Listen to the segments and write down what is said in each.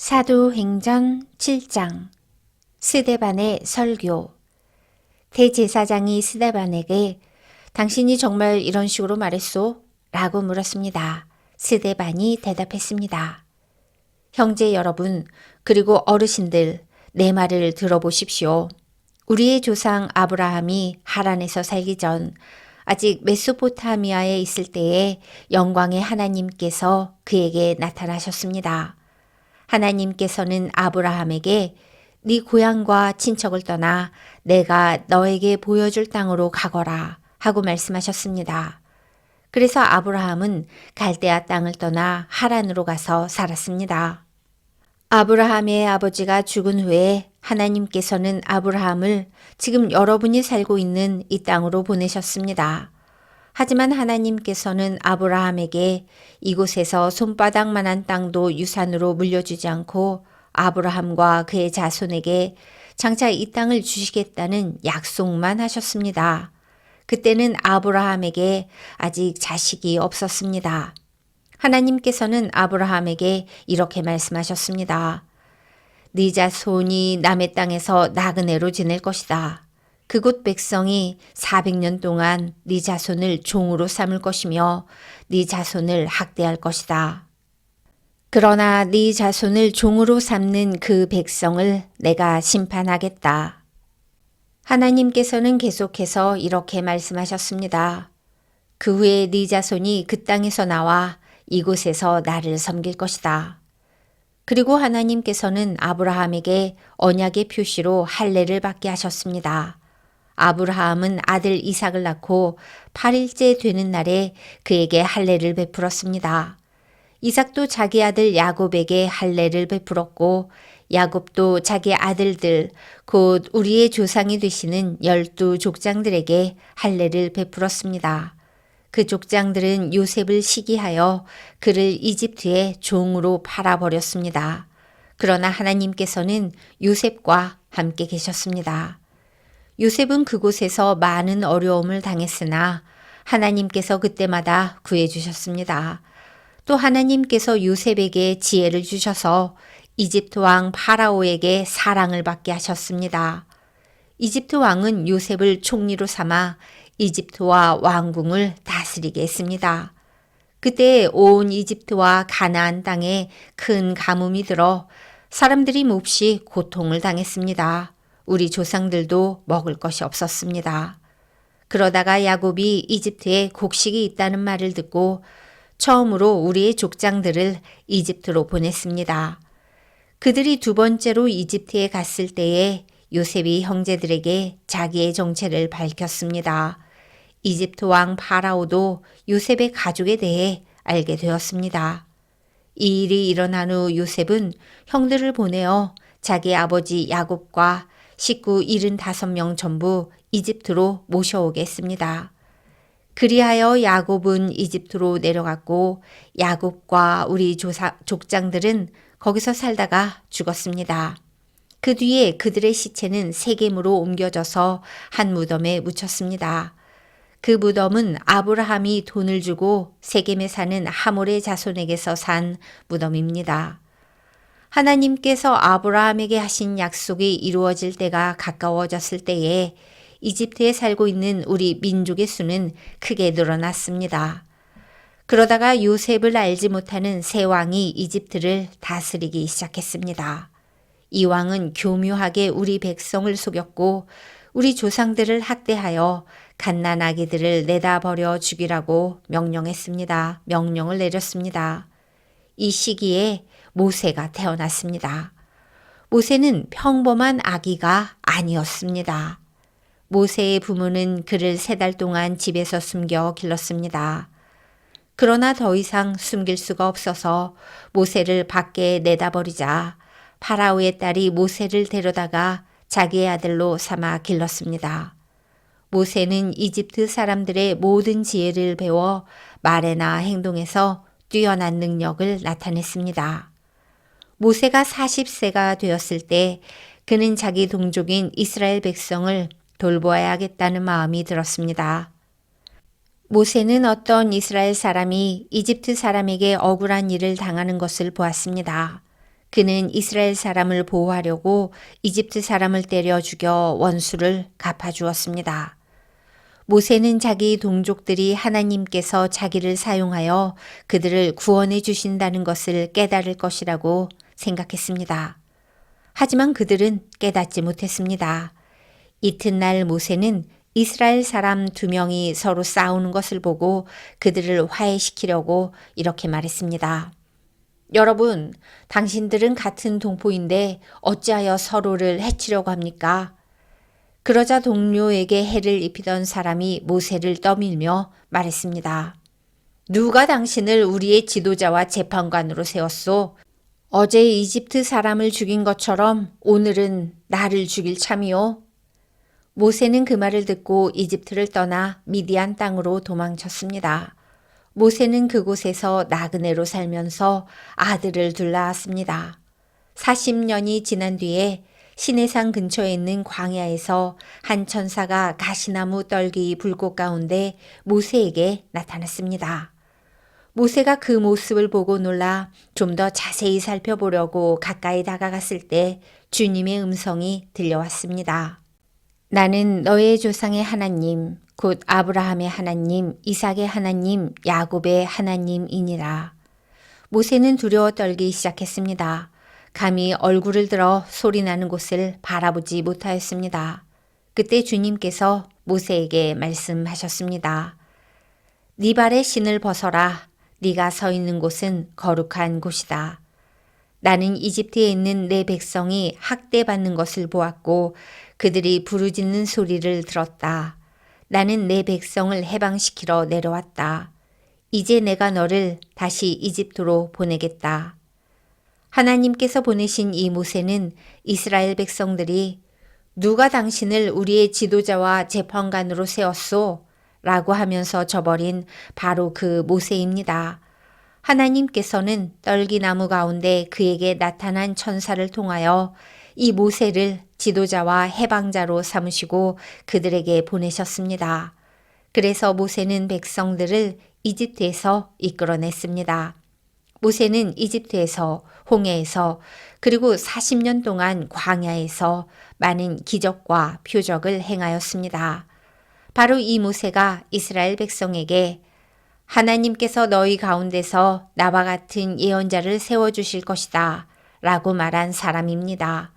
사도행전 7장 스데반의 설교. 대제사장이 스데반에게 당신이 정말 이런 식으로 말했소? 라고 물었습니다. 스데반이 대답했습니다. 형제 여러분, 그리고 어르신들, 내 말을 들어보십시오. 우리의 조상 아브라함이 하란에서 살기 전 아직 메소포타미아에 있을 때에 영광의 하나님께서 그에게 나타나셨습니다. 하나님께서는 아브라함에게 네 고향과 친척을 떠나 내가 너에게 보여줄 땅으로 가거라 하고 말씀하셨습니다. 그래서 아브라함은 갈대아 땅을 떠나 하란으로 가서 살았습니다. 아브라함의 아버지가 죽은 후에 하나님께서는 아브라함을 지금 여러분이 살고 있는 이 땅으로 보내셨습니다. 하지만 하나님께서는 아브라함에게 이곳에서 손바닥만한 땅도 유산으로 물려주지 않고 아브라함과 그의 자손에게 장차 이 땅을 주시겠다는 약속만 하셨습니다. 그때는 아브라함에게 아직 자식이 없었습니다. 하나님께서는 아브라함에게 이렇게 말씀하셨습니다. 네 자손이 남의 땅에서 나그네로 지낼 것이다. 그곳 백성이 400년 동안 네 자손을 종으로 삼을 것이며 네 자손을 학대할 것이다. 그러나 네 자손을 종으로 삼는 그 백성을 내가 심판하겠다. 하나님께서는 계속해서 이렇게 말씀하셨습니다. 그 후에 네 자손이 그 땅에서 나와 이곳에서 나를 섬길 것이다. 그리고 하나님께서는 아브라함에게 언약의 표시로 할례를 받게 하셨습니다. 아브라함은 아들 이삭을 낳고 8일째 되는 날에 그에게 할례를 베풀었습니다. 이삭도 자기 아들 야곱에게 할례를 베풀었고 야곱도 자기 아들들 곧 우리의 조상이 되시는 12족장들에게 할례를 베풀었습니다. 그 족장들은 요셉을 시기하여 그를 이집트의 종으로 팔아버렸습니다. 그러나 하나님께서는 요셉과 함께 계셨습니다. 요셉은 그곳에서 많은 어려움을 당했으나 하나님께서 그때마다 구해주셨습니다. 또 하나님께서 요셉에게 지혜를 주셔서 이집트 왕 파라오에게 사랑을 받게 하셨습니다. 이집트 왕은 요셉을 총리로 삼아 이집트와 왕궁을 다스리게 했습니다. 그때 온 이집트와 가나안 땅에 큰 가뭄이 들어 사람들이 몹시 고통을 당했습니다. 우리 조상들도 먹을 것이 없었습니다. 그러다가 야곱이 이집트에 곡식이 있다는 말을 듣고 처음으로 우리의 족장들을 이집트로 보냈습니다. 그들이 두 번째로 이집트에 갔을 때에 요셉이 형제들에게 자기의 정체를 밝혔습니다. 이집트 왕 파라오도 요셉의 가족에 대해 알게 되었습니다. 이 일이 일어난 후 요셉은 형들을 보내어 자기 아버지 야곱과 식구 75명 전부 이집트로 모셔오게 했습니다. 그리하여 야곱은 이집트로 내려갔고 야곱과 우리 족장들은 거기서 살다가 죽었습니다. 그 뒤에 그들의 시체는 세겜으로 옮겨져서 한 무덤에 묻혔습니다. 그 무덤은 아브라함이 돈을 주고 세겜에 사는 하몰의 자손에게서 산 무덤입니다. 하나님께서 아브라함에게 하신 약속이 이루어질 때가 가까워졌을 때에 이집트에 살고 있는 우리 민족의 수는 크게 늘어났습니다. 그러다가 요셉을 알지 못하는 새 왕이 이집트를 다스리기 시작했습니다. 이 왕은 교묘하게 우리 백성을 속였고 우리 조상들을 학대하여 갓난아기들을 내다버려 죽이라고 명령을 내렸습니다. 이 시기에 모세가 태어났습니다. 모세는 평범한 아기가 아니었습니다. 모세의 부모는 그를 3달 동안 집에서 숨겨 길렀습니다. 그러나 더 이상 숨길 수가 없어서 모세를 밖에 내다버리자 파라오의 딸이 모세를 데려다가 자기의 아들로 삼아 길렀습니다. 모세는 이집트 사람들의 모든 지혜를 배워 말에나 행동에서 뛰어난 능력을 나타냈습니다. 모세가 40세가 되었을 때 그는 자기 동족인 이스라엘 백성을 돌보아야겠다는 마음이 들었습니다. 모세는 어떤 이스라엘 사람이 이집트 사람에게 억울한 일을 당하는 것을 보았습니다. 그는 이스라엘 사람을 보호하려고 이집트 사람을 때려 죽여 원수를 갚아주었습니다. 모세는 자기 동족들이 하나님께서 자기를 사용하여 그들을 구원해 주신다는 것을 깨달을 것이라고 생각했습니다. 하지만 그들은 깨닫지 못했습니다. 이튿날 모세는 이스라엘 사람 2명이 서로 싸우는 것을 보고 그들을 화해시키려고 이렇게 말했습니다. 여러분, 당신들은 같은 동포인데 어찌하여 서로를 해치려고 합니까? 그러자 동료에게 해를 입히던 사람이 모세를 떠밀며 말했습니다. 누가 당신을 우리의 지도자와 재판관으로 세웠소? 어제 이집트 사람을 죽인 것처럼 오늘은 나를 죽일 참이요? 모세는 그 말을 듣고 이집트를 떠나 미디안 땅으로 도망쳤습니다. 모세는 그곳에서 나그네로 살면서 아들을 둘 낳았습니다. 40년이 지난 뒤에 시내산 근처에 있는 광야에서 한 천사가 가시나무 떨기 불꽃 가운데 모세에게 나타났습니다. 모세가 그 모습을 보고 놀라 좀 더 자세히 살펴보려고 가까이 다가갔을 때 주님의 음성이 들려왔습니다. 나는 너의 조상의 하나님, 곧 아브라함의 하나님, 이삭의 하나님, 야곱의 하나님이니라. 모세는 두려워 떨기 시작했습니다. 감히 얼굴을 들어 소리나는 곳을 바라보지 못하였습니다. 그때 주님께서 모세에게 말씀하셨습니다. 네 발의 신을 벗어라. 네가 서 있는 곳은 거룩한 곳이다. 나는 이집트에 있는 내 백성이 학대받는 것을 보았고 그들이 부르짖는 소리를 들었다. 나는 내 백성을 해방시키러 내려왔다. 이제 내가 너를 다시 이집트로 보내겠다. 하나님께서 보내신 이 모세는 이스라엘 백성들이 누가 당신을 우리의 지도자와 재판관으로 세웠소? 라고 하면서 저버린 바로 그 모세입니다. 하나님께서는 떨기나무 가운데 그에게 나타난 천사를 통하여 이 모세를 지도자와 해방자로 삼으시고 그들에게 보내셨습니다. 그래서 모세는 백성들을 이집트에서 이끌어냈습니다. 모세는 이집트에서, 홍해에서, 그리고 40년 동안 광야에서 많은 기적과 표적을 행하였습니다. 바로 이 모세가 이스라엘 백성에게 하나님께서 너희 가운데서 나와 같은 예언자를 세워주실 것이다 라고 말한 사람입니다.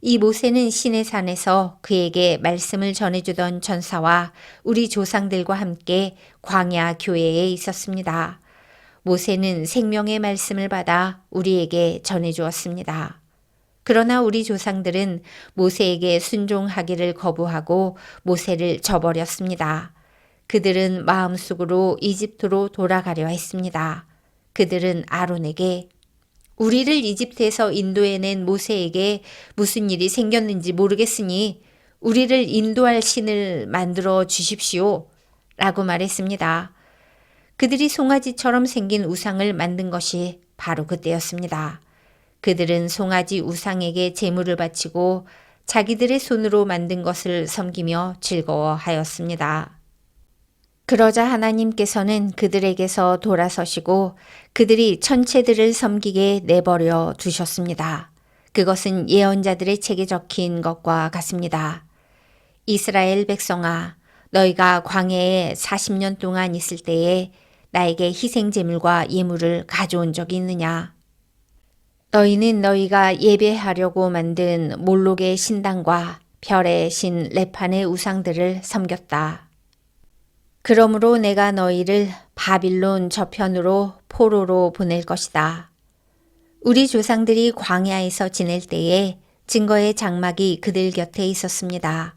이 모세는 시내산에서 그에게 말씀을 전해주던 천사와 우리 조상들과 함께 광야 교회에 있었습니다. 모세는 생명의 말씀을 받아 우리에게 전해주었습니다. 그러나 우리 조상들은 모세에게 순종하기를 거부하고 모세를 저버렸습니다. 그들은 마음속으로 이집트로 돌아가려 했습니다. 그들은 아론에게 우리를 이집트에서 인도해낸 모세에게 무슨 일이 생겼는지 모르겠으니 우리를 인도할 신을 만들어 주십시오 라고 말했습니다. 그들이 송아지처럼 생긴 우상을 만든 것이 바로 그때였습니다. 그들은 송아지 우상에게 제물을 바치고 자기들의 손으로 만든 것을 섬기며 즐거워하였습니다. 그러자 하나님께서는 그들에게서 돌아서시고 그들이 천체들을 섬기게 내버려 두셨습니다. 그것은 예언자들의 책에 적힌 것과 같습니다. 이스라엘 백성아, 너희가 광야에 40년 동안 있을 때에 나에게 희생 제물과 예물을 가져온 적이 있느냐? 너희는 너희가 예배하려고 만든 몰록의 신당과 별의 신 레판의 우상들을 섬겼다. 그러므로 내가 너희를 바빌론 저편으로 포로로 보낼 것이다. 우리 조상들이 광야에서 지낼 때에 증거의 장막이 그들 곁에 있었습니다.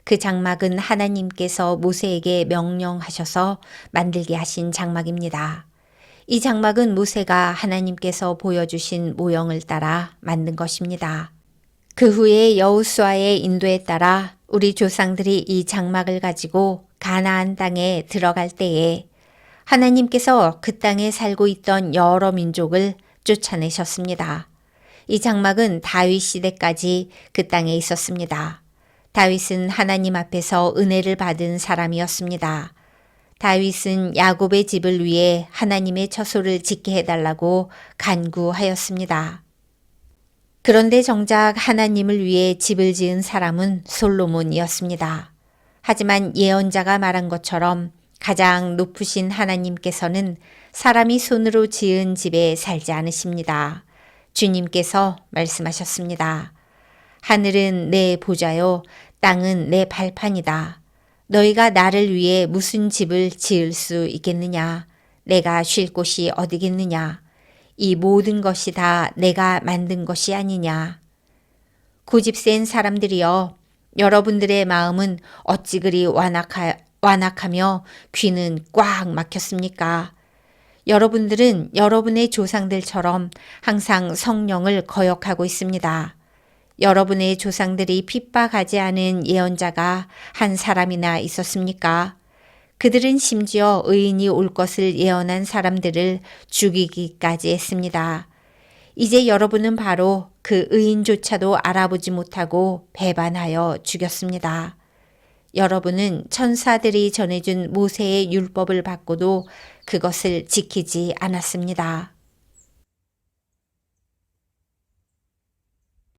그 장막은 하나님께서 모세에게 명령하셔서 만들게 하신 장막입니다. 이 장막은 모세가 하나님께서 보여주신 모형을 따라 만든 것입니다. 그 후에 여호수아의 인도에 따라 우리 조상들이 이 장막을 가지고 가나안 땅에 들어갈 때에 하나님께서 그 땅에 살고 있던 여러 민족을 쫓아내셨습니다. 이 장막은 다윗 시대까지 그 땅에 있었습니다. 다윗은 하나님 앞에서 은혜를 받은 사람이었습니다. 다윗은 야곱의 집을 위해 하나님의 처소를 짓게 해달라고 간구하였습니다. 그런데 정작 하나님을 위해 집을 지은 사람은 솔로몬이었습니다. 하지만 예언자가 말한 것처럼 가장 높으신 하나님께서는 사람이 손으로 지은 집에 살지 않으십니다. 주님께서 말씀하셨습니다. 하늘은 내 보좌요, 땅은 내 발판이다. 너희가 나를 위해 무슨 집을 지을 수 있겠느냐? 내가 쉴 곳이 어디겠느냐? 이 모든 것이 다 내가 만든 것이 아니냐? 고집센 사람들이여, 여러분들의 마음은 어찌 그리 완악하며 귀는 꽉 막혔습니까? 여러분들은 여러분의 조상들처럼 항상 성령을 거역하고 있습니다. 여러분의 조상들이 핍박하지 않은 예언자가 한 사람이나 있었습니까? 그들은 심지어 의인이 올 것을 예언한 사람들을 죽이기까지 했습니다. 이제 여러분은 바로 그 의인조차도 알아보지 못하고 배반하여 죽였습니다. 여러분은 천사들이 전해준 모세의 율법을 받고도 그것을 지키지 않았습니다.